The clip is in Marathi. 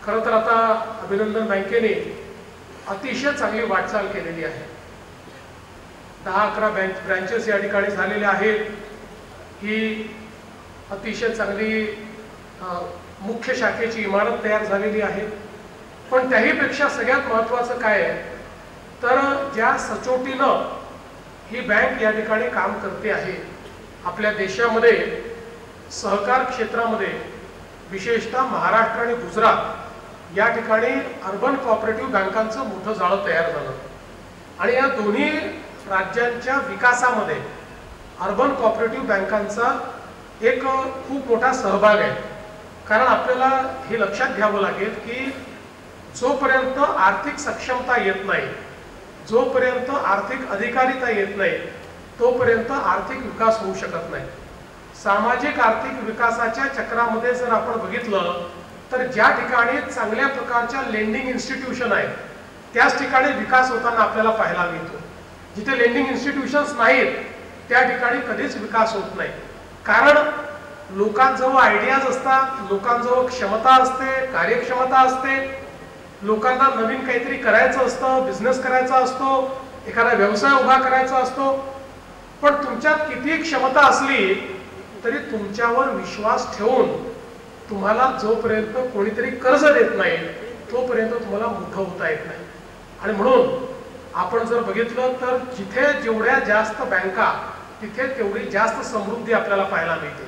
खरं तर आता अभिनंदन बँकेने अतिशय चांगली वाटचाल केलेली आहे। 10-11 ब्रँचेस या ठिकाणी झालेले आहेत। ही अतिशय चांगली मुख्य शाखेची इमारत तयार झालेली आहे। पण त्याहीपेक्षा सगळ्यात महत्त्वाचं काय आहे तर ज्या सचोटीनं ही बँक या ठिकाणी काम करते आहे, आपल्या देशामध्ये सहकार क्षेत्रामध्ये विशेषतः महाराष्ट्र आणि गुजरात या ठिकाणी अर्बन कोऑपरेटिव्ह बँकांचं मोठं जाळं तयार झालं आणि या दोन्ही राज्यांच्या विकासामध्ये अर्बन कोऑपरेटिव्ह बँकांचा एक खूप मोठा सहभाग आहे। कारण आपल्याला हे लक्षात घ्यावं लागेल की जोपर्यंत आर्थिक सक्षमता येत नाही, जोपर्यंत आर्थिक अधिकारिता येत नाही, तोपर्यंत आर्थिक विकास होऊ शकत नाही। सामाजिक आर्थिक विकासाच्या चक्रामध्ये जर आपण बघितलं तर ज्या ठिकाणी चांगल्या प्रकारच्या लेंडिंग इन्स्टिट्यूशन आहेत त्याच ठिकाणी विकास होताना आपल्याला पाहायला मिळतो। जिथे लेंडिंग इन्स्टिट्यूशन्स नाहीत त्या ठिकाणी कधीच विकास होत नाही। कारण लोकांजवळ आयडियाज असतात, लोकांजवळ क्षमता असते, कार्यक्षमता असते, लोकांना नवीन काहीतरी करायचं असतं, बिझनेस करायचा असतो, एखादा व्यवसाय उभा करायचा असतो। पण तुमच्यात किती क्षमता असली तरी तुमच्यावर विश्वास ठेवून तुम्हाला जोपर्यंत कोणीतरी कर्ज देत नाही तोपर्यंत तुम्हाला मोठं होता येत नाही। आणि म्हणून आपण जर बघितलं तर जिथे जेवढ्या जास्त बँका तिथे तेवढी जास्त समृद्धी आपल्याला पाहायला मिळते।